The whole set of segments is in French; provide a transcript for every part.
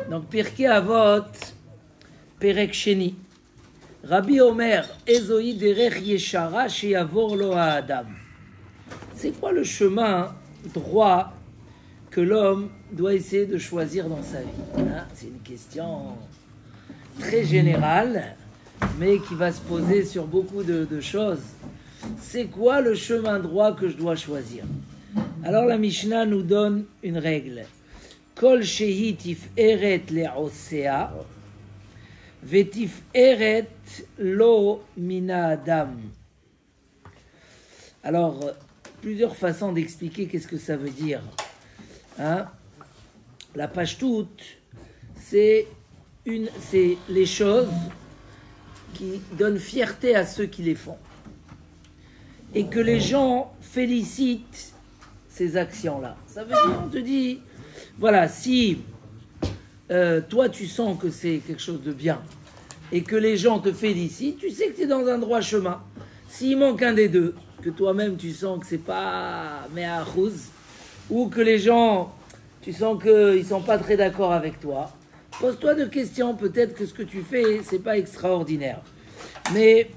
Donc, Pirkei Avot, Perek Sheni. Rabbi Omer, Ezoi derech yeshara sheyavor lo ha'adam. C'est quoi le chemin droit que l'homme doit essayer de choisir dans sa vie, hein? C'est une question très générale, mais qui va se poser sur beaucoup de choses. C'est quoi le chemin droit que je dois choisir? Alors la Mishnah nous donne une règle. Kol shehi tiferet le'osea vetiferet lo mina adam. Alors, plusieurs façons d'expliquer qu'est-ce que ça veut dire. Hein? La pashtout, c'est les choses qui donnent fierté à ceux qui les font. Et que les gens félicitent ces actions-là. Ça veut dire, on te dit, voilà, si toi tu sens que c'est quelque chose de bien et que les gens te félicitent, tu sais que tu es dans un droit chemin. S'il manque un des deux, que toi-même tu sens que c'est pas me'achouz, ou que les gens, tu sens qu'ils ne sont pas très d'accord avec toi, pose-toi deux questions. Peut-être que ce que tu fais, c'est pas extraordinaire. Mais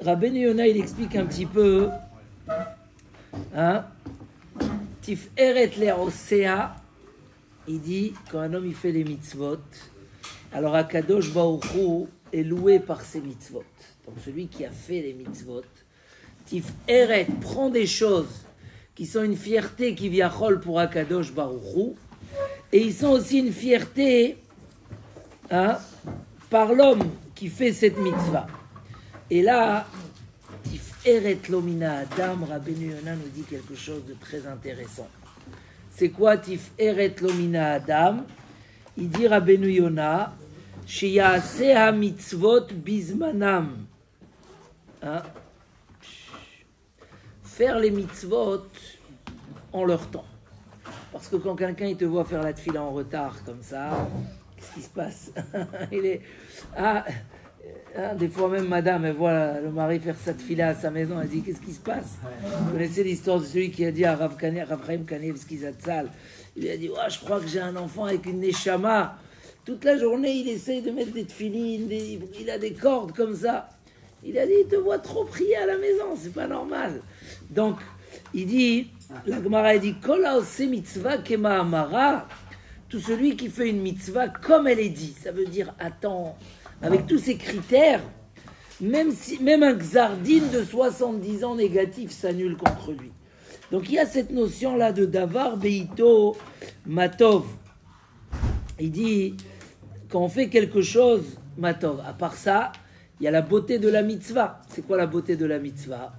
Rabbeinu Yona, il explique un petit peu, hein, Tif eret le'osea, il dit, quand un homme il fait les mitzvot, alors Akadosh Baruch Hu est loué par ses mitzvot. Donc celui qui a fait les mitzvot, Tif eret prend des choses qui sont une fierté qui viachol pour Akadosh Baruch Hu, et ils sont aussi une fierté, hein, par l'homme qui fait cette mitzvah. Et là, Tif eret lomina adam, Rabbeinu Yona nous dit quelque chose de très intéressant. C'est quoi Tif eret lomina adam? Il dit Rabbeinu Yona, sheyaseh ha mitzvot bizmanam. Hein? Faire les mitzvot en leur temps. Parce que quand quelqu'un il te voit faire la tefila en retard comme ça, qu'est-ce qui se passe? Il est... des fois même madame, elle voit le mari faire sa tefila à sa maison, elle dit qu'est-ce qui se passe? Vous connaissez l'histoire de celui qui a dit à Rav Chaim Kanevski Zatzal, il lui a dit je crois que j'ai un enfant avec une neshama. Toute la journée il essaye de mettre des tefilines, il a des cordes comme ça. Il a dit, il te voit trop prier à la maison, c'est pas normal. Donc, il dit, la Gemara dit, Kol haose mitzvah kema amara, tout celui qui fait une mitzvah comme elle est dit. Ça veut dire, attends, avec tous ces critères, même un xardine de 70 ans négatif s'annule contre lui. Donc, il y a cette notion-là de davar beito matov. Il dit, quand on fait quelque chose, matov, à part ça, il y a la beauté de la mitzvah. C'est quoi la beauté de la mitzvah?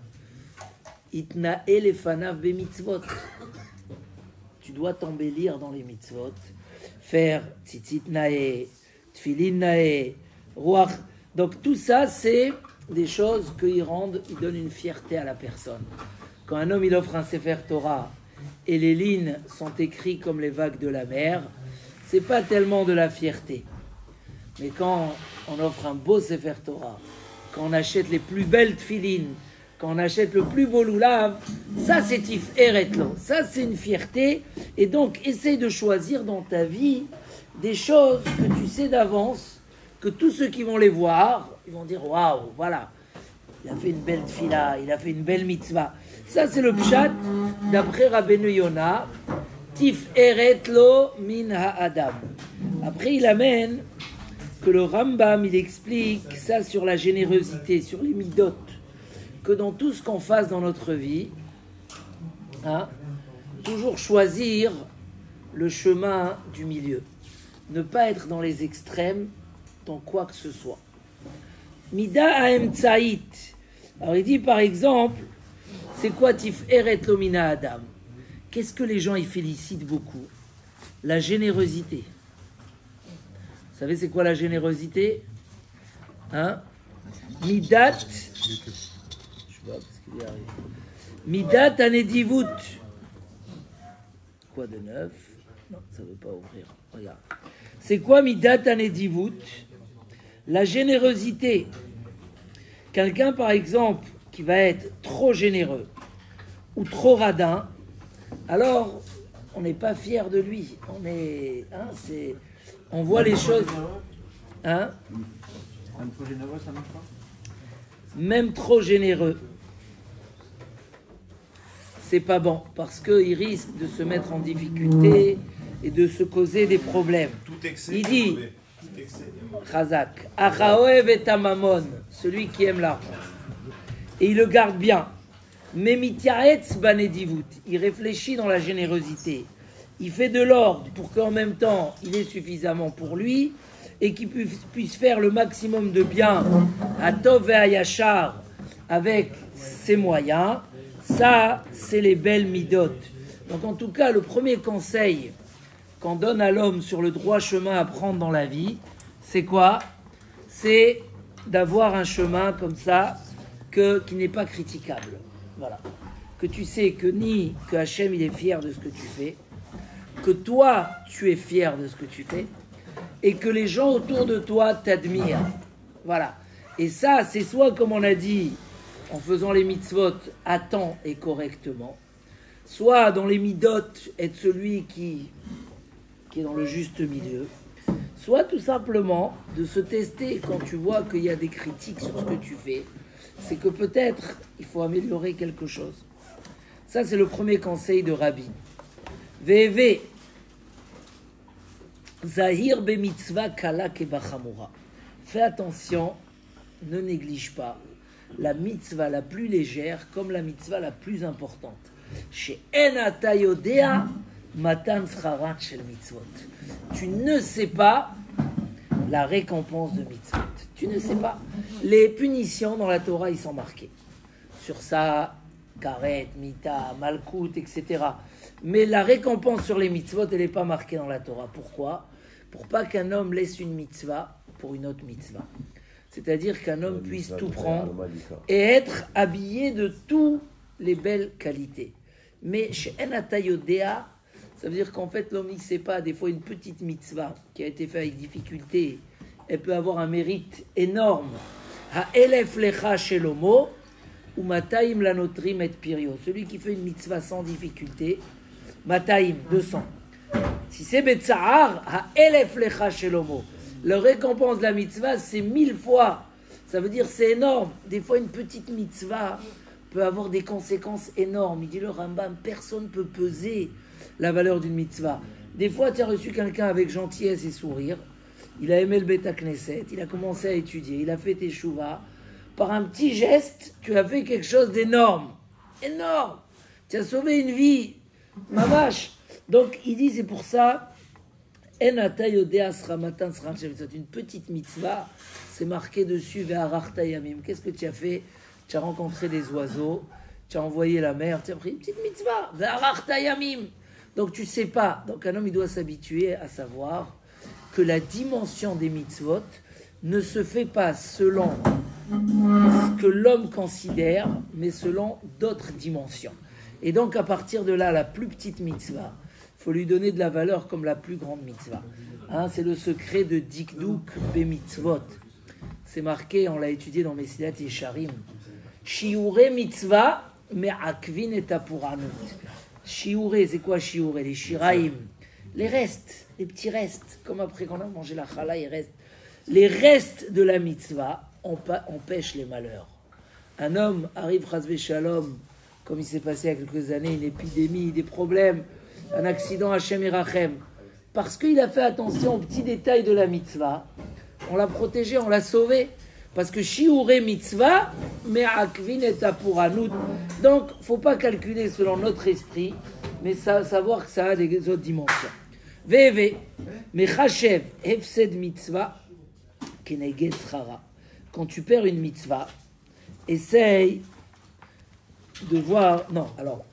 Itna'e lefanav be mitzvot. Tu dois t'embellir dans les mitzvot. Faire tzitzit nae, tfilin nae, ruach. Donc tout ça, c'est des choses qui donnent une fierté à la personne. Quand un homme il offre un Sefer Torah et les lignes sont écrites comme les vagues de la mer, c'est pas tellement de la fierté. Mais quand on offre un beau Sefer Torah, quand on achète les plus belles tfilines, quand on achète le plus beau loulav, ça c'est tif eretlo, ça c'est une fierté. Et donc essaye de choisir dans ta vie des choses que tu sais d'avance, que tous ceux qui vont les voir, ils vont dire waouh, voilà, il a fait une belle tfila, il a fait une belle mitzvah. Ça c'est le pshat d'après Rabbeinu Yona, tif eretlo min ha'adam. Après il amène que le Rambam, il explique ça sur la générosité, sur les midot, que dans tout ce qu'on fasse dans notre vie, hein, toujours choisir le chemin du milieu. Ne pas être dans les extrêmes, dans quoi que ce soit. Mida ha'em tsaït. Alors il dit par exemple, c'est quoi tif eret lomina adam? Qu'est-ce que les gens y félicitent beaucoup? La générosité. Vous savez c'est quoi la générosité? Hein? Midat. Je sais pas parce qu'il y arrive. Midat anedivut. Quoi de neuf? Non, ça ne veut pas ouvrir. Regarde. C'est quoi midat anedivut? La générosité. Quelqu'un par exemple qui va être trop généreux ou trop radin, alors on n'est pas fier de lui. On est, hein, on voit les choses. Hein? Même trop généreux, ça marche pas? Même trop généreux, c'est pas bon, parce qu'il risque de se mettre en difficulté et de se causer des problèmes. Tout excès. Il dit, Chazak, Achaoev et Tamamon, celui qui aime l'argent, et il le garde bien. Mais Mitiaetz banedivut, il réfléchit dans la générosité. Il fait de l'ordre pour qu'en même temps, il ait suffisamment pour lui et qu'il puisse faire le maximum de bien à Tov et à Yachar avec ses moyens. Ça, c'est les belles midot. Donc en tout cas, le premier conseil qu'on donne à l'homme sur le droit chemin à prendre dans la vie, c'est quoi? C'est d'avoir un chemin comme ça qui n'est pas critiquable. Voilà. Que tu sais que Hachem il est fier de ce que tu fais, que toi tu es fier de ce que tu fais, et que les gens autour de toi t'admirent. Voilà. Et ça, c'est soit, comme on a dit, en faisant les mitzvot à temps et correctement, soit dans les midot, être celui qui est dans le juste milieu, soit tout simplement de se tester quand tu vois qu'il y a des critiques sur ce que tu fais, c'est que peut-être il faut améliorer quelque chose. Ça, c'est le premier conseil de Rabbi. Veve, Zahir be mitzvah kala kebachamura. Fais attention, ne néglige pas la mitzvah la plus légère comme la mitzvah la plus importante. Chez Enata Yodea Matan Scharat Shel Mitzvot. Tu ne sais pas la récompense de mitzvot. Tu ne sais pas. Les punitions dans la Torah, ils sont marqués. Sur ça, Karet, Mita, Malkout, etc. Mais la récompense sur les mitzvot, elle n'est pas marquée dans la Torah. Pourquoi? Pour pas qu'un homme laisse une mitzvah pour une autre mitzvah. C'est-à-dire qu'un homme puisse tout prendre et être habillé de toutes les belles qualités. Mais chez Enata Yodea, ça veut dire qu'en fait, l'homme ne sait pas, des fois une petite mitzvah qui a été faite avec difficulté, elle peut avoir un mérite énorme. Ha'elef lecha shelomo, ou mataim lanotrim et pirio. Celui qui fait une mitzvah sans difficulté, mataim, 200. Si c'est betzahar, ha'elef lecha shelomo. La récompense de la mitzvah, c'est 1000 fois. Ça veut dire c'est énorme. Des fois, une petite mitzvah peut avoir des conséquences énormes. Il dit le Rambam, personne ne peut peser la valeur d'une mitzvah. Des fois, tu as reçu quelqu'un avec gentillesse et sourire. Il a aimé le Beth Knesset, il a commencé à étudier, il a fait teshuva. Par un petit geste, tu as fait quelque chose d'énorme. Énorme. Tu as sauvé une vie. Ma vache. Donc, il dit, c'est pour ça, une petite mitzvah, c'est marqué dessus, Ve'arachta yamim. Qu'est-ce que tu as fait? Tu as rencontré des oiseaux, tu as envoyé la mer, tu as pris une petite mitzvah, Ve'arachta yamim. Donc, tu sais pas. Donc, un homme, il doit s'habituer à savoir que la dimension des mitzvot ne se fait pas selon ce que l'homme considère, mais selon d'autres dimensions. Et donc, à partir de là, la plus petite mitzvah, il faut lui donner de la valeur comme la plus grande mitzvah. Hein, c'est le secret de Dikduk be-mitzvot. C'est marqué, on l'a étudié dans Mesilat Yesharim. Shiure mitzvah, me'akvin et apuranut. Shiure, c'est quoi shiure? Les shiraim. Les restes, les petits restes, comme après qu'on a mangé la challah, il reste. Les restes de la mitzvah empêchent les malheurs. Un homme arrive, chas shalom, comme il s'est passé il y a quelques années, une épidémie, des problèmes, un accident, Hashem Irachem. Parce qu'il a fait attention aux petits détails de la mitzvah, on l'a protégé, on l'a sauvé. Parce que shiure mitzvah, me'akvin et apuranut. Donc, il ne faut pas calculer selon notre esprit, mais savoir que ça a des autres dimensions. Veve, mechachev, hefsed mitzvah, keneged schara. Quand tu perds une mitzvah, essaye de voir. Non, alors,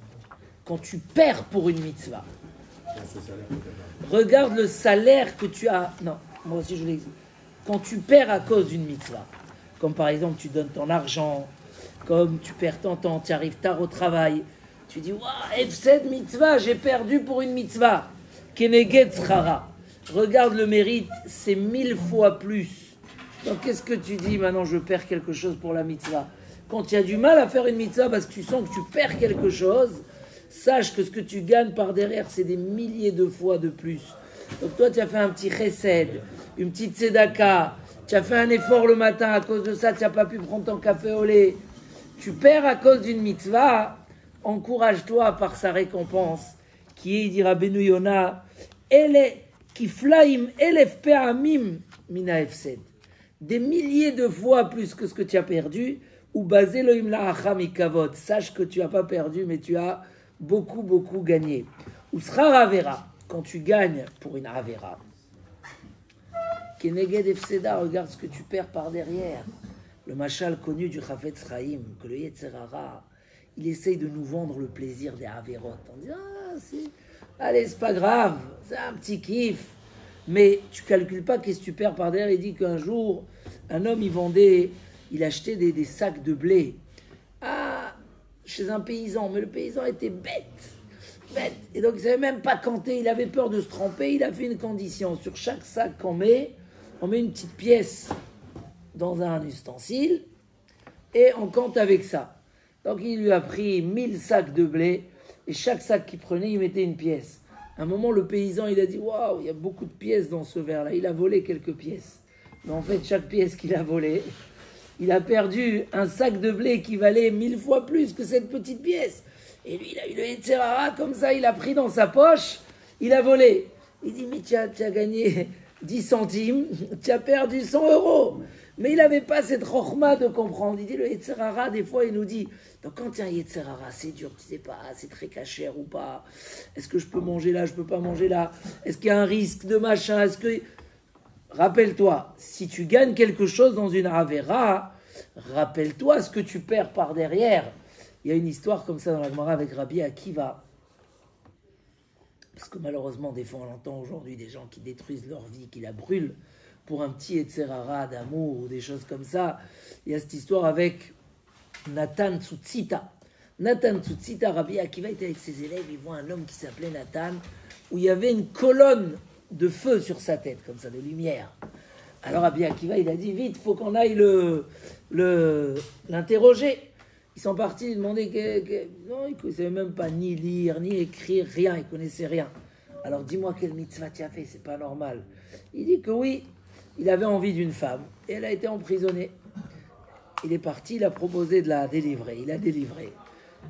quand tu perds pour une mitzvah, regarde le salaire que tu as. Non, moi aussi je l'explique. Quand tu perds à cause d'une mitzvah, comme par exemple tu donnes ton argent, comme tu perds ton temps, tu arrives tard au travail, tu dis, waouh, F7 mitzvah, j'ai perdu pour une mitzvah. Keneged schara. Regarde le mérite, c'est 1000 fois plus. Donc qu'est-ce que tu dis maintenant, je perds quelque chose pour la mitzvah? Quand tu as du mal à faire une mitzvah parce que tu sens que tu perds quelque chose, sache que ce que tu gagnes par derrière, c'est des milliers de fois de plus. Donc toi, tu as fait un petit chesed, une petite tzedaka, tu as fait un effort le matin, à cause de ça, tu n'as pas pu prendre ton café au lait. Tu perds à cause d'une mitzvah, encourage-toi par sa récompense, qui est, il dira Benu Yona, Kiflaim elef pe'amim mina efsed. Des milliers de fois plus que ce que tu as perdu, ou basé loim la'acham ikavod. Sache que tu n'as pas perdu, mais tu as beaucoup gagné. Ou sera avera, quand tu gagnes pour une avera. Keneged efseda, regarde ce que tu perds par derrière. Le machal connu du Chafetz Chaim, que le Yetzer Hara, il essaye de nous vendre le plaisir des averot. On dit, allez, c'est pas grave, c'est un petit kiff. Mais tu calcules pas qu'est-ce que tu perds par derrière. Il dit qu'un jour, un homme, il achetait des sacs de blé chez un paysan. Mais le paysan était bête. Et donc, il savait même pas compter. Il avait peur de se tromper. Il a fait une condition. Sur chaque sac qu'on met, on met une petite pièce dans un ustensile et on compte avec ça. Donc, il lui a pris 1000 sacs de blé et chaque sac qu'il prenait, il mettait une pièce. À un moment, le paysan, il a dit « Waouh, il y a beaucoup de pièces dans ce verre-là. » Il a volé quelques pièces. Mais en fait, chaque pièce qu'il a volée, il a perdu un sac de blé qui valait 1000 fois plus que cette petite pièce. Et lui, il a eu le Yetzer Hara, comme ça, il a pris dans sa poche, il a volé. Il dit « Mais tu as gagné 10 centimes, tu as perdu 100 euros. » Mais il n'avait pas cette rochma de comprendre. Il dit, le Yetzer Hara, des fois, il nous dit, donc quand il y a un Yetzer Hara, c'est dur, tu sais pas, c'est très cachère ou pas. Est-ce que je peux manger là, je peux pas manger là? Est-ce qu'il y a un risque de machin? Rappelle-toi, si tu gagnes quelque chose dans une Avera, rappelle-toi ce que tu perds par derrière. Il y a une histoire comme ça dans la Gemara avec Rabbi Akiva. Parce que malheureusement, des fois, on entend aujourd'hui des gens qui détruisent leur vie, qui la brûlent pour un petit Yetzer Hara d'amour ou des choses comme ça. Il y a cette histoire avec Nathan Tzutzita. Nathan Tzutzita, Rabbi Akiva était avec ses élèves, il voit un homme qui s'appelait Nathan, où il y avait une colonne de feu sur sa tête, comme ça, de lumière. Alors Rabbi Akiva, il a dit, vite, il faut qu'on aille l'interroger. Ils sont partis lui demander non, il ne savait même pas ni lire, ni écrire, rien, il ne connaissait rien. Alors dis-moi quelle mitzvah tu as fait, c'est pas normal. Il dit que oui, il avait envie d'une femme et elle a été emprisonnée. Il est parti, il a proposé de la délivrer, il a délivré.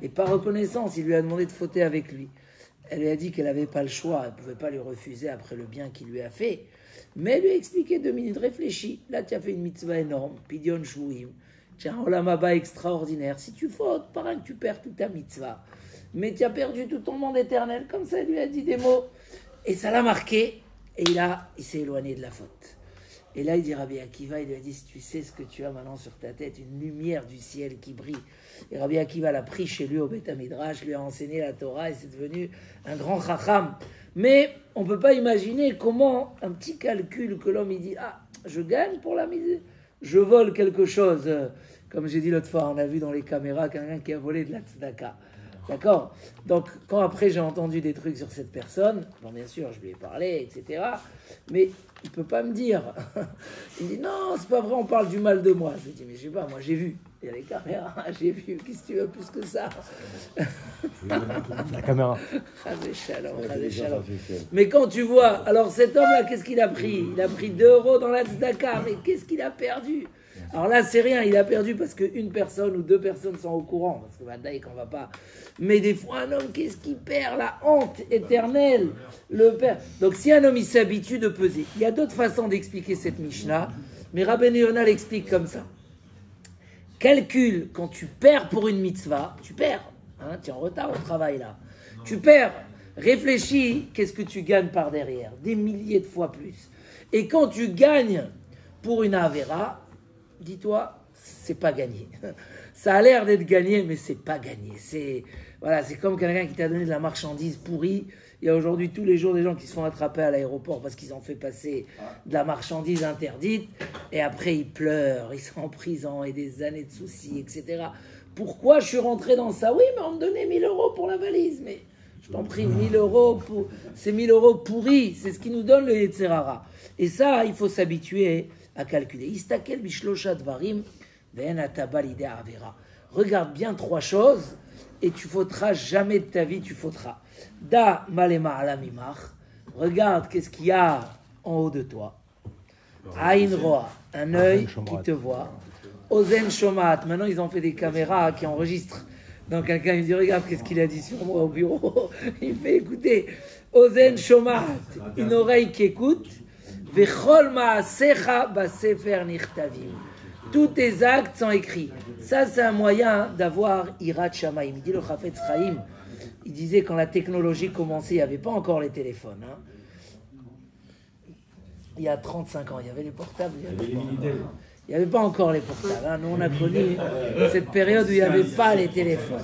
Et par reconnaissance, il lui a demandé de fauter avec lui. Elle lui a dit qu'elle n'avait pas le choix, elle ne pouvait pas lui refuser après le bien qu'il lui a fait. Mais elle lui a expliqué 2 minutes, réfléchis. Là, tu as fait une mitzvah énorme, Pidyon Shvuim. Tu as un Olam Haba extraordinaire. Si tu fautes, par un que tu perds toute ta mitzvah. Mais tu as perdu tout ton monde éternel. Comme ça, elle lui a dit des mots. Et ça l'a marqué. Et il s'est éloigné de la faute. Et là, il dit Rabbi Akiva, il lui a dit, si tu sais ce que tu as maintenant sur ta tête, une lumière du ciel qui brille. Et Rabbi Akiva l'a pris chez lui au Beth Midrash, lui a enseigné la Torah et c'est devenu un grand chacham. Mais on ne peut pas imaginer comment un petit calcul que l'homme il dit, je gagne pour la mise, je vole quelque chose. Comme j'ai dit l'autre fois, on a vu dans les caméras quelqu'un qui a volé de la tzedaka. D'accord? Donc, quand après j'ai entendu des trucs sur cette personne, bon, bien sûr, je lui ai parlé, etc. Mais il ne peut pas me dire. Il me dit, non, c'est pas vrai, on parle du mal de moi. Je lui dis, mais je sais pas, moi j'ai vu. Il y a les caméras, j'ai vu. Qu'est-ce que tu veux plus que ça? La caméra. Mais quand tu vois, alors cet homme-là, qu'est-ce qu'il a pris? Il a pris 2 euros dans la tzedaka, mais qu'est-ce qu'il a perdu? Alors là, c'est rien, il a perdu parce qu'une personne ou 2 personnes sont au courant, parce que Vadaï, qu'on va pas. Mais des fois, un homme, qu'est-ce qu'il perd? La honte éternelle, le perd. Donc, si un homme, il s'habitue de peser, il y a d'autres façons d'expliquer cette Mishnah, mais Rabbeinu Yonah l'explique comme ça. Calcule, quand tu perds pour une mitzvah, tu perds, hein, tu es en retard au travail là, tu perds, réfléchis, qu'est-ce que tu gagnes par derrière? Des milliers de fois plus. Et quand tu gagnes pour une avera, dis-toi, c'est pas gagné. Ça a l'air d'être gagné, mais c'est pas gagné. C'est comme quelqu'un qui t'a donné de la marchandise pourrie. Il y a aujourd'hui tous les jours des gens qui se font attraper à l'aéroport parce qu'ils ont fait passer de la marchandise interdite. Et après, ils pleurent, ils sont en prison et des années de soucis, etc. Pourquoi je suis rentré dans ça? Oui, mais on me donnait 1000 euros pour la valise. Mais je t'en prie, 1000 euros, c'est 1000 euros pourris. C'est ce qui nous donne le Yetzer Hara. Et ça, il faut s'habituer à calculer. Istakel bishlosha dvarim ve'en ataba lidei avera. Regarde bien 3 choses et tu fauteras jamais de ta vie, tu fauteras. Da malema alamimach, regarde qu'est-ce qu'il y a en haut de toi. Aïn Roa, un œil qui te voit. Ozen Shomat, maintenant ils ont fait des caméras qui enregistrent. Donc quelqu'un il dit regarde qu'est-ce qu'il a dit sur moi au bureau. Il fait écouter. Ozen Shomat, une oreille qui écoute. Vechol Ma'asecha Basefer Nichtavim. Tous tes actes sont écrits. Ça c'est un moyen d'avoir Hirat Shamayim. Il dit le Chafetz Chaim, il disait quand la technologie commençait, il n'y avait pas encore les téléphones. Hein. Il y a 35 ans, il y avait les portables. Il n'y avait pas encore les portables. Hein. Nous, on a connu cette période où il n'y avait pas les téléphones.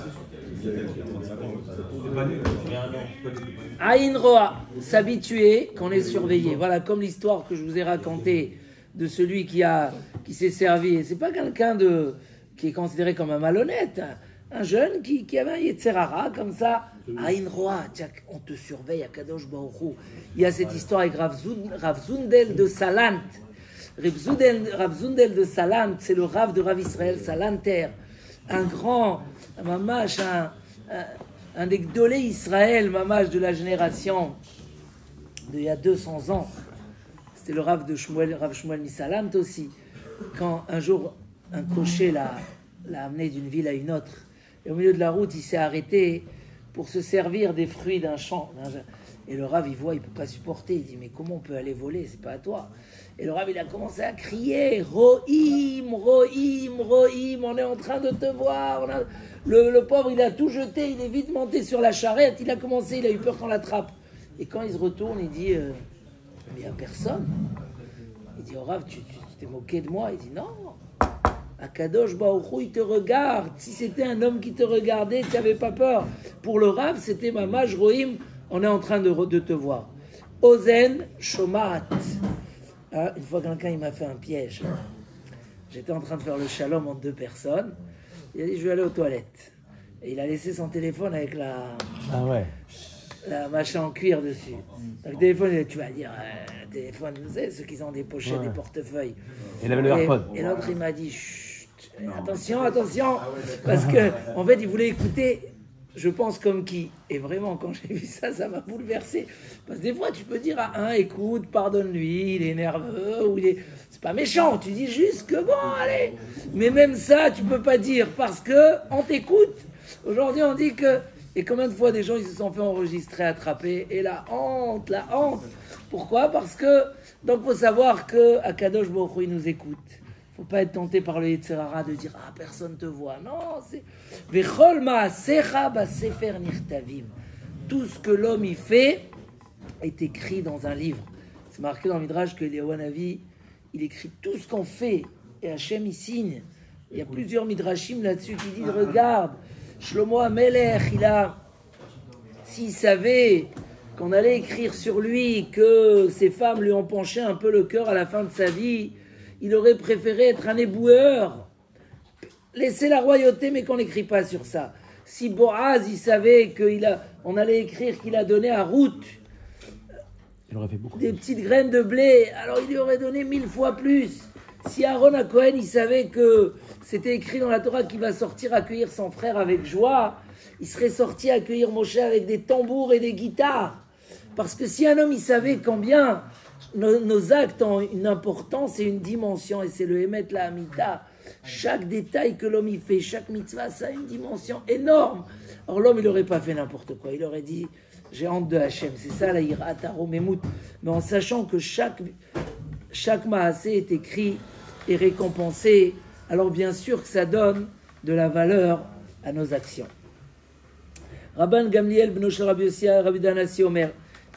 Aïn Roa, s'habituer qu'on est surveillé. Voilà, comme l'histoire que je vous ai racontée de celui qui s'est servi. Et c'est pas quelqu'un qui est considéré comme un malhonnête. Hein. Un jeune qui avait un Yetzerara, comme ça. Aïn Roa, on te surveille à Kadosh Baruch Hu. Il y a cette histoire avec Rav Zundel de Salant. Rav Zundel de Salant, c'est le Rav de Rav Israël Salanter, un grand mamash, un des Gdolé Israël, mamash de la génération d'il y a 200 ans. C'était le Rav de Shmuel, Rav Shmuel Misalant aussi. Quand un jour, un cocher l'a amené d'une ville à une autre, et au milieu de la route, il s'est arrêté pour se servir des fruits d'un champ. Et le Rav, il voit, il ne peut pas supporter. Il dit, mais comment on peut aller voler? C'est pas à toi. Et le Rav, il a commencé à crier, Rohim, Rohim, Rohim, on est en train de te voir. Le pauvre, il a tout jeté, il est vite monté sur la charrette, il a eu peur qu'on l'attrape. Et quand il se retourne, il dit, mais il n'y a personne. Il dit, oh Rav, tu t'es moqué de moi? Il dit, non, Akadosh Baruch Hu, il te regarde. Si c'était un homme qui te regardait, tu n'avais pas peur. Pour le Rav, c'était Mamash Rohim, on est en train de te voir. Ozen Shomat. Ah, une fois, quelqu'un il m'a fait un piège. J'étais en train de faire le shalom entre deux personnes. Il a dit, je vais aller aux toilettes. Et il a laissé son téléphone avec la machin en cuir dessus. Donc, le téléphone, tu vas dire, téléphone, vous savez, ceux qui ont des pochettes, des portefeuilles. Et il avait le AirPod. Et l'autre, il m'a dit, chut, attention, parce que, en fait, il voulait écouter. Je pense comme qui. Et vraiment, quand j'ai vu ça, ça m'a bouleversé. Parce que des fois, tu peux dire à un, écoute, pardonne-lui, il est nerveux, ou c'est pas méchant, tu dis juste que bon, allez. Mais même ça, tu peux pas dire, parce que on t'écoute. Aujourd'hui, on dit que... Et combien de fois des gens, ils se sont fait enregistrer, attraper, et la honte. Pourquoi? Parce que... Donc, il faut savoir que Akadosh Baruch Hu, il nous écoute. Faut pas être tenté par le Yetzerara de dire ah personne te voit. Non, c'est Vechol Ma'asecha Basefer Nichtavim. Tout ce que l'homme y fait est écrit dans un livre. C'est marqué dans le Midrash que Eliyahu Hanavi, il écrit tout ce qu'on fait et Hachem il signe. Il y a plusieurs Midrashim là-dessus qui disent regarde, Shlomo HaMelech, s'il savait qu'on allait écrire sur lui que ses femmes lui ont penché un peu le cœur à la fin de sa vie, il aurait préféré être un éboueur, laisser la royauté, mais qu'on n'écrit pas sur ça. Si Boaz, il savait qu'on allait écrire qu'il a donné à Ruth des petites graines de blé, alors il lui aurait donné 1000 fois plus. Si Aaron à Cohen, il savait que c'était écrit dans la Torah qu'il va sortir accueillir son frère avec joie, il serait sorti accueillir Moshe avec des tambours et des guitares. Parce que si un homme, il savait combien... Nos actes ont une importance et une dimension, et c'est le Emet la Amita. Chaque détail que l'homme y fait, chaque mitzvah, ça a une dimension énorme. Or, l'homme, il n'aurait pas fait n'importe quoi. Il aurait dit, j'ai honte de Hachem. C'est ça, la Hirat Aromemut. Mais en sachant que chaque Maasé est écrit et récompensé, alors bien sûr que ça donne de la valeur à nos actions. Rabban Gamliel, Beno Shel Rabbi Yossi, Rabbi Danassi Omer,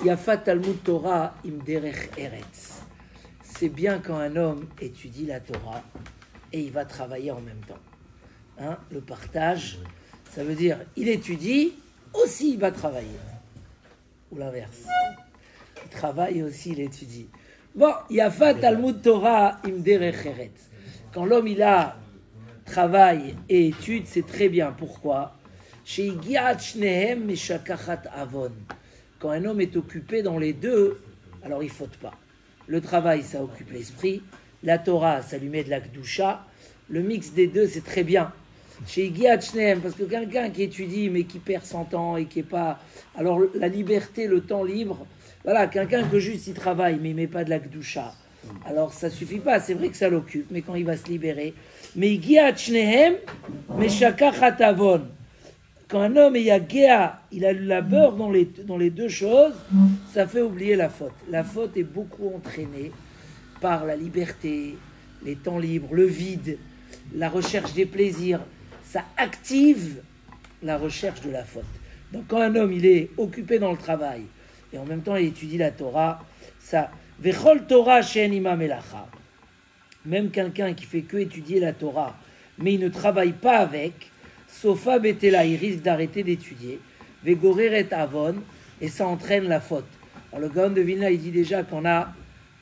Yafat Talmud Torah im derech eretz. C'est bien quand un homme étudie la Torah et il va travailler en même temps. Hein, le partage, ça veut dire il étudie, aussi il va travailler. Ou l'inverse. Il travaille et aussi il étudie. Bon, Yafat Talmud Torah im derech eretz. Quand l'homme il a travail et étude, c'est très bien. Pourquoi? Sheigiat shnehem meshakachat avon. Quand un homme est occupé dans les deux, alors il ne faute pas. Le travail, ça occupe l'esprit. La Torah, ça lui met de la Kedusha. Le mix des deux, c'est très bien. Chez Igiat Shneem, parce que quelqu'un qui étudie, mais qui perd son temps et qui n'est pas... Alors, la liberté, le temps libre, Voilà, quelqu'un que juste il travaille, mais il met pas de la Kedusha. Alors ça suffit pas, c'est vrai que ça l'occupe, mais quand il va se libérer. Mais Igia Chnehem, Meshaka Chatavon. Quand un homme il a le labeur dans les deux choses, ça fait oublier la faute. La faute est beaucoup entraînée par la liberté, les temps libres, le vide, la recherche des plaisirs. Ça active la recherche de la faute. Donc quand un homme il est occupé dans le travail et en même temps il étudie la Torah, ça Vechol Torah she'en ima melacha. Même quelqu'un qui fait que étudier la Torah, mais il ne travaille pas avec, Sofa betela, il risque d'arrêter d'étudier, Vegoreret avon, et ça entraîne la faute. Alors le Gaon de Vilna, il dit déjà qu'on a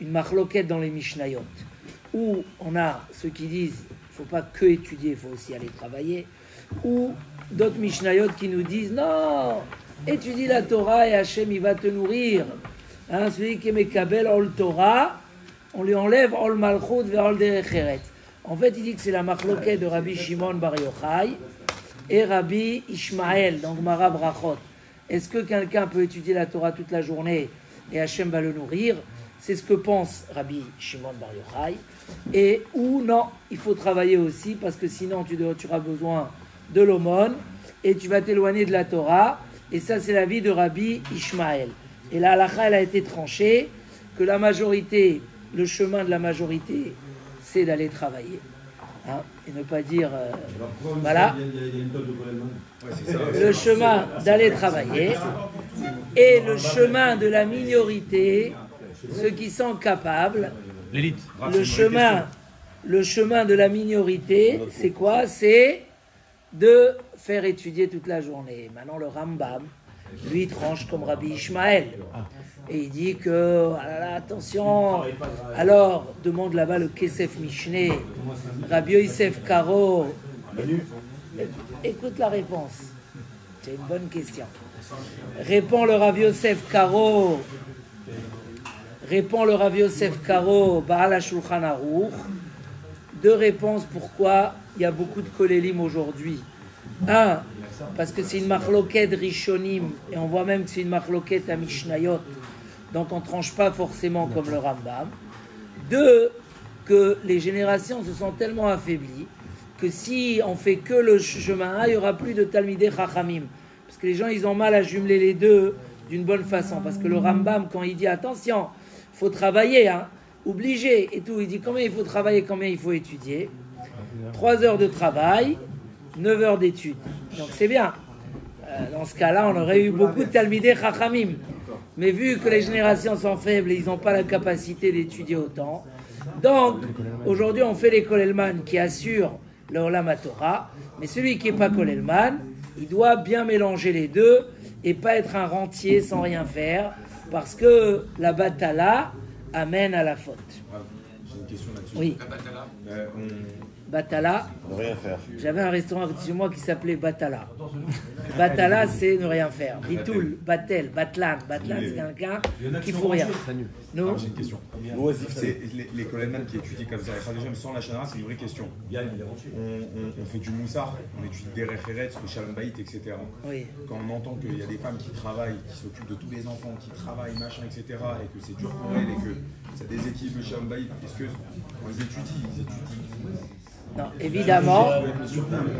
une marloquette dans les Mishnayot, où on a ceux qui disent il ne faut pas que étudier, il faut aussi aller travailler, ou d'autres Mishnayot qui nous disent non, étudie la Torah et Hachem il va te nourrir. Hein, celui qui est Mekabel Ol Torah, on lui enlève Ol Malchut vers Ol Derech Eretz. En fait, il dit que c'est la marloquette de Rabbi Shimon Bar Yochai et Rabbi Ishmael, donc Mara Brachot. Est-ce que quelqu'un peut étudier la Torah toute la journée et Hachem va le nourrir? C'est ce que pense Rabbi Shimon Bar Yochai. Et ou non, il faut travailler aussi parce que sinon tu auras besoin de l'aumône et tu vas t'éloigner de la Torah. Et ça, c'est l'avis de Rabbi Ishmael. Et la halakha, elle a été tranchée que la majorité, le chemin de la majorité, c'est d'aller travailler. Hein, et ne pas dire voilà. Le chemin d'aller travailler et le chemin de la minorité, ceux qui sont capables. L'élite. Le chemin de la minorité, c'est quoi? C'est de faire étudier toute la journée. Maintenant, le Rambam, lui, tranche comme Rabbi Ishmael. Et il dit que, ah là là, attention, alors, demande là-bas le Kesef Mishneh, Rabbi Yosef Karo. Écoute la réponse. C'est une bonne question. Répond le Rabbi Yosef Karo. Répond le Rabbi Yosef Karo, Baal HaShulchan Aruch. Deux réponses pourquoi il y a beaucoup de kolélim aujourd'hui. Un, parce que c'est une marloquette rishonim, et on voit même que c'est une marloquette à Mishnayot, donc on ne tranche pas forcément comme le Rambam. Deux, que les générations se sont tellement affaiblies que si on fait que le chemin A, il n'y aura plus de Talmidei Chachamim. Parce que les gens, ils ont mal à jumeler les deux d'une bonne façon. Parce que le Rambam, quand il dit attention, il faut travailler, hein, obligé et tout, il dit combien il faut travailler, combien il faut étudier. 3 heures de travail, 9 heures d'études. Donc c'est bien. Dans ce cas-là, on aurait eu beaucoup de Talmidei Chachamim. Mais vu que les générations sont faibles et ils n'ont pas la capacité d'étudier autant, donc aujourd'hui on fait les Kolelman qui assurent le Olam HaTorah, mais celui qui n'est pas Kolelman, il doit bien mélanger les deux et pas être un rentier sans rien faire, parce que la batala amène à la faute. J'ai une question là-dessus. Oui. La batala, Batala. Ne rien faire. J'avais un restaurant chez moi qui s'appelait Batala. Batala, c'est ne rien faire. Bitoul, Batel, Batlan. Batlan, c'est quelqu'un qui ne fout rien. Non. j'ai une question. C'est les Kolenman qui étudient comme ça. Les sans la Shana, c'est une vraie question. On fait du moussard, on étudie des référettes, le Shalom Bayit, etc. Oui. Quand on entend qu'il y a des femmes qui travaillent, qui s'occupent de tous les enfants, qui travaillent, machin, etc., et que c'est dur pour elles et que ça déséquilibre le Shalom Bayit, est-ce que quand ils étudient Non,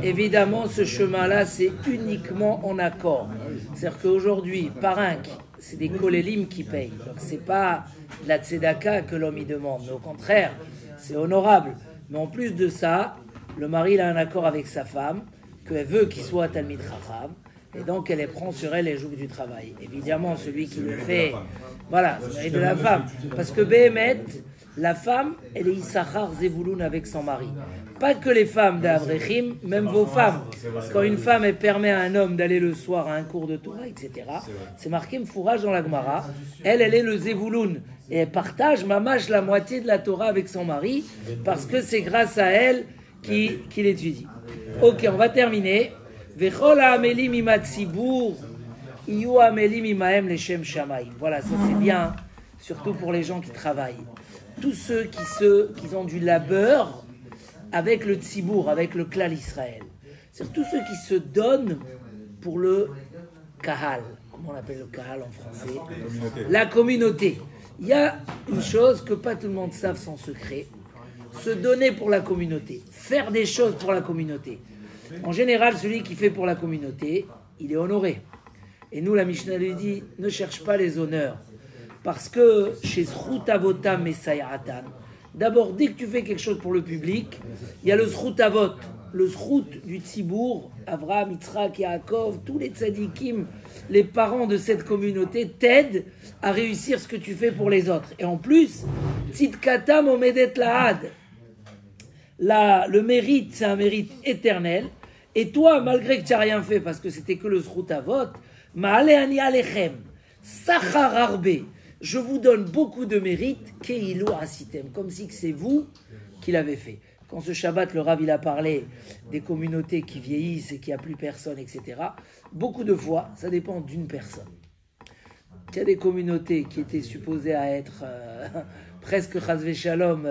évidemment, ce chemin-là, c'est uniquement en accord. C'est-à-dire qu'aujourd'hui, Parinque, c'est des kolélim qui payent. Donc, c'est pas de la tzedaka que l'homme y demande. Mais au contraire, c'est honorable. Mais en plus de ça, le mari il a un accord avec sa femme, qu'elle veut qu'il soit Talmid Chacham. Et donc, elle prend sur elle les jours du travail. Évidemment, celui qui le fait, voilà, c'est le mérite de la femme. Parce que Béhémet, la femme, elle est Issachar Zevouloun avec son mari. Pas que les femmes d'Avrechim, même vos femmes. Quand une femme elle permet à un homme d'aller le soir à un cours de Torah, etc., c'est marqué Mfourage dans la Gemara. Elle est le Zevouloun. Et elle partage, mamache, la moitié de la Torah avec son mari, parce que c'est grâce à elle qu'il étudie. Ok, on va terminer. Vechol ha'amelim ima tzibur, iyu ha'amelim imahem leshem shamayim. Voilà, ça c'est bien, surtout pour les gens qui travaillent. Tous ceux qui ont du labeur avec le tzibour, avec le klal Israël. C'est tous ceux qui se donnent pour le kahal, comment on appelle le kahal en français? Communauté. La communauté. Il y a une chose que pas tout le monde savent sans secret, se donner pour la communauté, faire des choses pour la communauté. En général, celui qui fait pour la communauté, il est honoré. Et nous, la Mishnah lui dit, ne cherche pas les honneurs. Parce que chez Zchut Avotam Mesayaratan, d'abord, dès que tu fais quelque chose pour le public, il y a le Zchut Avot, le Zchut du Tzibour, Avraham, Yitzhak, Yaakov, tous les tzadikim, les parents de cette communauté t'aident à réussir ce que tu fais pour les autres. Et en plus, Tzidkatam Omedet Lahad, le mérite, c'est un mérite éternel. Et toi, malgré que tu n'as rien fait, parce que c'était que le Zchut Avot, Ma'ale ani alechem, Sachar Arbe, je vous donne beaucoup de mérite, Keilu Asitem, comme si c'est vous qui l'avez fait. Quand ce Shabbat, le Rav, il a parlé des communautés qui vieillissent et qu'il n'y a plus personne, etc. Beaucoup de fois, ça dépend d'une personne. Il y a des communautés qui étaient supposées à être presque Chazvé Shalom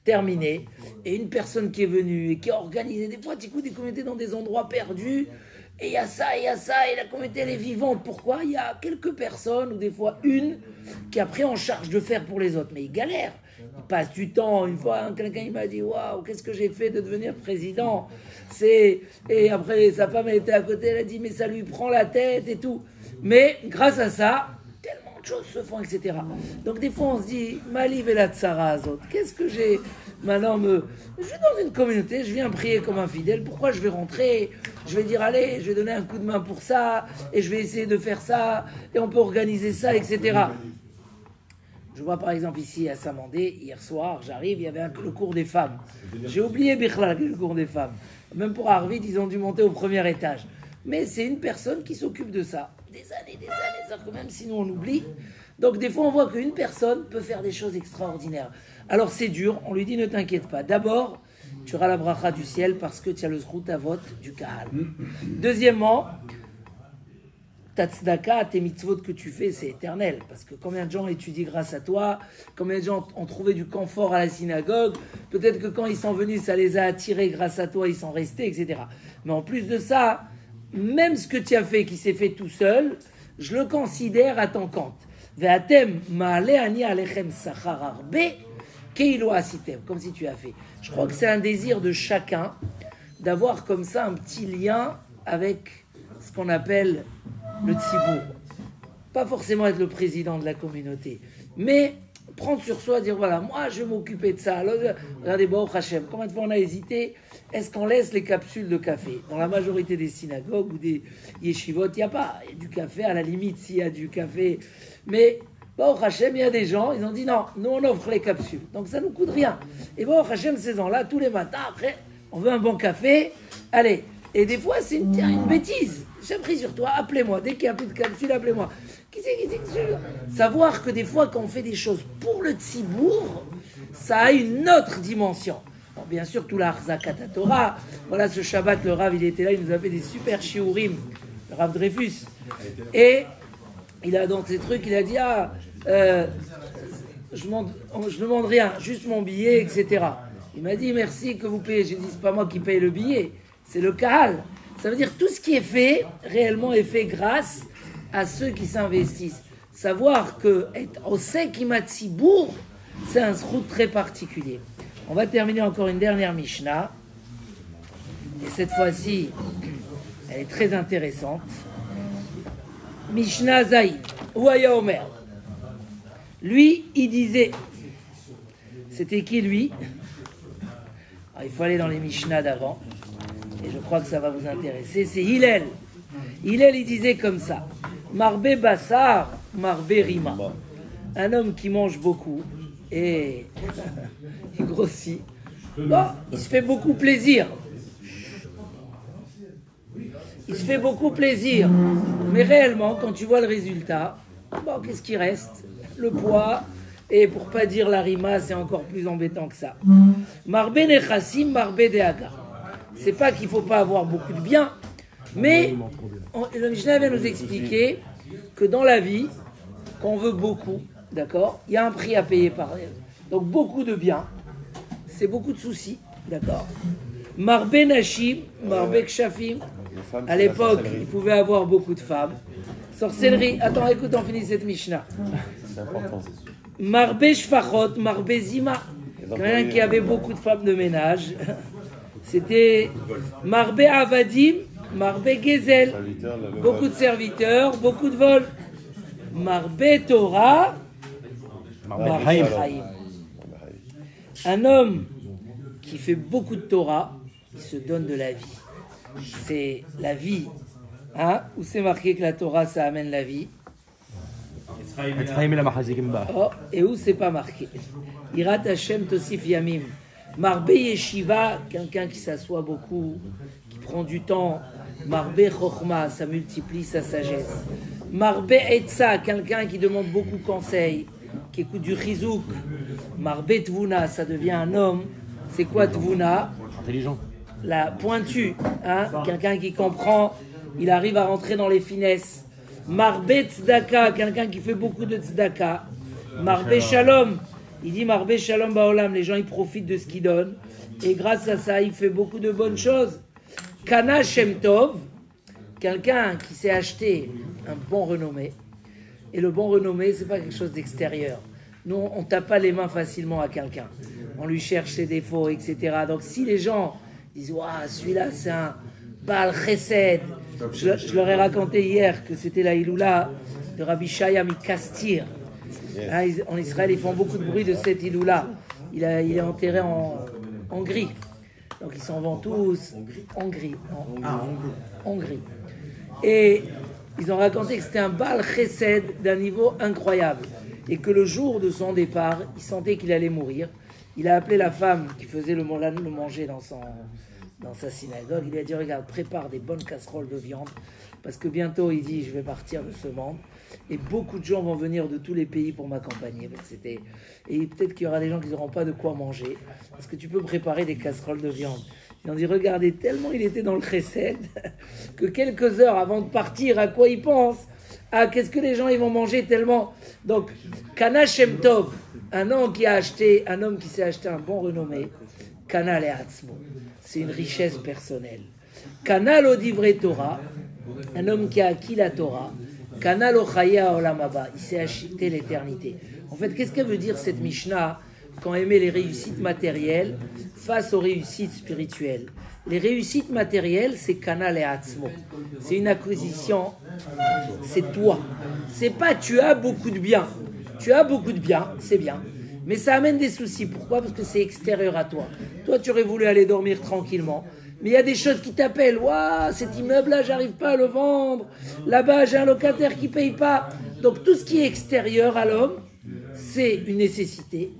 terminées, et une personne qui est venue et qui a organisé des fois, des communautés dans des endroits perdus, et il y a ça, et la communauté elle est vivante. Pourquoi? Il y a quelques personnes, ou des fois une, qui a pris en charge de faire pour les autres, mais ils galèrent. Il passe du temps. Une fois, quelqu'un il m'a dit waouh, qu'est-ce que j'ai fait de devenir président? Et après, sa femme elle était à côté, elle a dit mais ça lui prend la tête et tout. Mais grâce à ça, tellement de choses se font, etc. Donc des fois, on se dit Maliv et la tsara azot. Qu'est-ce que j'ai maintenant je suis dans une communauté, je viens prier comme un fidèle. Pourquoi je vais rentrer? Je vais dire allez, je vais donner un coup de main pour ça, et je vais essayer de faire ça, et on peut organiser ça, etc. Je vois par exemple ici à Samandé, hier soir, j'arrive, il y avait le cours des femmes. J'ai oublié Bichlal, le cours des femmes. Même pour Arvid, ils ont dû monter au premier étage. Mais c'est une personne qui s'occupe de ça. Des années, alors que même si nous on oublie. Donc des fois on voit qu'une personne peut faire des choses extraordinaires. Alors c'est dur, on lui dit ne t'inquiète pas. D'abord, tu auras la bracha du ciel parce que tu as le zchut avot du kahal. Deuxièmement, ta tzedaka, tes mitzvot que tu fais, c'est éternel. Parce que combien de gens étudient grâce à toi, combien de gens ont trouvé du confort à la synagogue, peut-être que quand ils sont venus, ça les a attirés grâce à toi, ils sont restés, etc. Mais en plus de ça, même ce que tu as fait, qui s'est fait tout seul, je le considère à ton compte. Ve'atem ma'ale ani alechem sachar arbe keilo asitem, comme si tu as fait. Je crois que c'est un désir de chacun d'avoir comme ça un petit lien avec ce qu'on appelle le tzibour. Pas forcément être le président de la communauté, mais prendre sur soi, dire voilà, moi je vais m'occuper de ça. Alors, regardez, Baruch Hashem, combien de fois on a hésité? Est-ce qu'on laisse les capsules de café? Dans la majorité des synagogues ou des yeshivot, il n'y a pas. Il y a du café, à la limite, s'il y a du café. Mais Baruch Hashem, il y a des gens, ils ont dit non, nous on offre les capsules. Donc ça ne nous coûte rien. Et Baruch Hashem, ces gens-là, tous les matins, après, on veut un bon café. Allez. Et des fois, c'est une bêtise. J'ai pris sur toi, appelez-moi. Dès qu'il n'y a plus de capsule, appelez-moi. Qui c'est Savoir que des fois, quand on fait des choses pour le tzibour, ça a une autre dimension. Bon, bien sûr, tout l'Arzakat Torah. Voilà, ce Shabbat, le Rav, il était là, il nous a fait des super shiurim, le Rav Dreyfus. Et il a dans ses trucs, il a dit je ne demande rien, juste mon billet, etc. Il m'a dit merci que vous payez. J'ai dit c'est pas moi qui paye le billet, c'est le kahal. Ça veut dire tout ce qui est fait, réellement est fait grâce à ceux qui s'investissent. Savoir que être au Sekimatzibour, c'est un zchut très particulier. On va terminer encore une dernière Mishnah. Et cette fois-ci, elle est très intéressante. Mishnah Zaïd, Ouaya Omer. Lui, il disait, c'était qui lui? Alors, il faut aller dans les Mishnah d'avant. Et je crois que ça va vous intéresser. C'est Hillel. Hillel, il disait comme ça. Marbe Bassar, Marbe Rima. Un homme qui mange beaucoup et il grossit. Bon, il se fait beaucoup plaisir. Il se fait beaucoup plaisir. Mais réellement, quand tu vois le résultat, bon, qu'est-ce qui reste? Le poids. Et pour pas dire la rima, c'est encore plus embêtant que ça. Marbe Nechassim, Marbe Deaga. C'est pas qu'il faut pas avoir beaucoup de biens, mais le Mishnah vient nous expliquer que dans la vie, quand on veut beaucoup, d'accord, il y a un prix à payer par elle. Donc beaucoup de biens, c'est beaucoup de soucis, d'accord. Marbe Nashim, Marbe Kshafim. À l'époque, il pouvait avoir beaucoup de femmes. Sorcellerie. Attends, écoute, on finit cette Mishnah. C'est important. Marbe Shfachot, Marbe Zima. Quelqu'un qui avait beaucoup de femmes de ménage. C'était Marbe Avadim, Marbe Gezel. Beaucoup de serviteurs, beaucoup de vols. Marbe Torah, Marbe Chaim. Un homme qui fait beaucoup de Torah, il se donne de la vie. C'est la vie. Hein? Où c'est marqué que la Torah, ça amène la vie? Oh, et où c'est pas marqué? Irat Hashem Tosif Yamim. Marbe Yeshiva, quelqu'un qui s'assoit beaucoup, qui prend du temps. Marbe Chochma, ça multiplie sa sagesse. Marbe Etza, quelqu'un qui demande beaucoup de conseils, qui écoute du Chizouk. Marbe Tvuna, ça devient un homme. C'est quoi Tvuna? Intelligent. La pointue, hein? Quelqu'un qui comprend, il arrive à rentrer dans les finesses. Marbe Tzedaka, quelqu'un qui fait beaucoup de Tzedaka. Marbe Shalom, il dit Marbe Shalom Baolam, les gens ils profitent de ce qu'il donne. Et grâce à ça, il fait beaucoup de bonnes choses. Kana Shem Tov, quelqu'un qui s'est acheté un bon renommé. Et le bon renommé, c'est pas quelque chose d'extérieur. Nous, on tape pas les mains facilement à quelqu'un. On lui cherche ses défauts, etc. Donc si les gens disent waouh, celui-là c'est un Baal Chesed. Je leur ai raconté hier que c'était la Iloula de Rabbi Shaya Mikastir. Hein, en Israël, ils font beaucoup de bruit de cette Iloula. Il est enterré en Hongrie. Donc ils s'en vont tous en Hongrie. Hongrie. Et ils ont raconté que c'était un Baal Chesed d'un niveau incroyable. Et que le jour de son départ, il sentait qu'il allait mourir. Il a appelé la femme qui faisait le manger dans sa synagogue. Il lui a dit, regarde, prépare des bonnes casseroles de viande, parce que bientôt, il dit, je vais partir de ce monde, et beaucoup de gens vont venir de tous les pays pour m'accompagner. Et peut-être qu'il y aura des gens qui n'auront pas de quoi manger, parce que tu peux préparer des casseroles de viande. Ils ont dit, regardez, tellement il était dans le chesed, que quelques heures avant de partir, à quoi il pense? Ah, qu'est-ce que les gens ils vont manger tellement? Donc, Kana Shem Tov, un homme qui s'est acheté un bon renommé, Kana Le'atzmo, c'est une richesse personnelle. Kana Lo Divrei Torah, un homme qui a acquis la Torah, Kana Lo Chaya Olam Haba, il s'est acheté l'éternité. En fait, qu'est-ce qu'elle veut dire cette Mishnah quand elle met les réussites matérielles face aux réussites spirituelles? Les réussites matérielles, c'est Kana Le'atzmo. C'est une acquisition, c'est toi. C'est pas tu as beaucoup de biens. Tu as beaucoup de biens, c'est bien. Mais ça amène des soucis. Pourquoi? Parce que c'est extérieur à toi. Toi, tu aurais voulu aller dormir tranquillement. Mais il y a des choses qui t'appellent. Waouh, cet immeuble-là, j'arrive pas à le vendre. Là-bas, j'ai un locataire qui paye pas. Donc, tout ce qui est extérieur à l'homme, c'est une nécessité.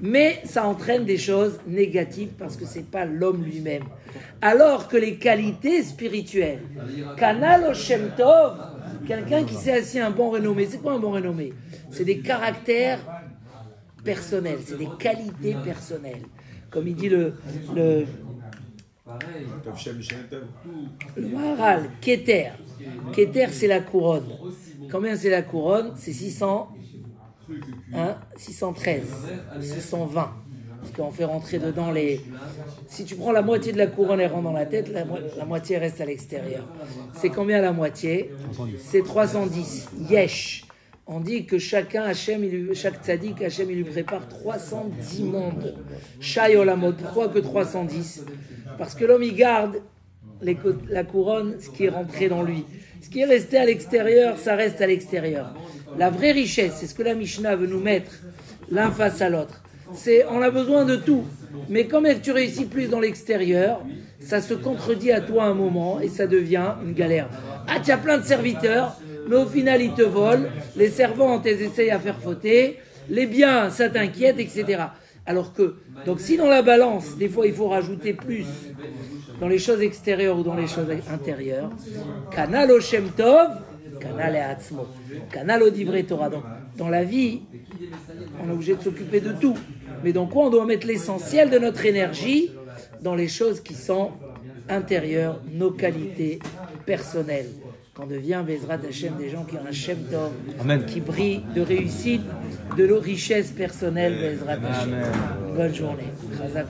Mais ça entraîne des choses négatives parce que c'est pas l'homme lui-même. Alors que les qualités spirituelles, Kana Lo Shem Tov, quelqu'un qui s'est assis un bon renommé. C'est quoi un bon renommé? C'est des caractères personnels, c'est des qualités personnelles. Comme il dit le Maharal, Keter. Keter, c'est la couronne. Combien c'est la couronne? C'est 613, 620. Parce qu'on fait rentrer dedans les... Si tu prends la moitié de la couronne, elle rentre dans la tête, la moitié reste à l'extérieur. C'est combien la moitié? C'est 310. Yesh. On dit que chaque tzaddik, Hachem, il lui prépare 310 mondes. Shai Olamot. Pourquoi que 310? Parce que l'homme, il garde la couronne, ce qui est rentré dans lui. Ce qui est resté à l'extérieur, ça reste à l'extérieur. La vraie richesse, c'est ce que la Mishnah veut nous mettre l'un face à l'autre. On a besoin de tout. Mais quand même tu réussis plus dans l'extérieur, ça se contredit à toi un moment et ça devient une galère. Ah, tu as plein de serviteurs, mais au final ils te volent, les servantes elles essayent à faire fauter, les biens ça t'inquiète, etc. Alors que, donc si dans la balance, des fois il faut rajouter plus dans les choses extérieures ou dans les choses intérieures, Kana Lo Shem Tov, Kana Le'atzmo, Kana Lo Divrei Torah. Donc dans la vie, on est obligé de s'occuper de tout. Mais dans quoi on doit mettre l'essentiel de notre énergie? Dans les choses qui sont intérieures, nos qualités personnelles. Qu'on devient, Bezrat Hashem, des gens qui ont un Shem Tov, Amen, qui brillent de réussite, de nos richesses personnelles, Bezrat Hashem. Bonne journée. Chazak.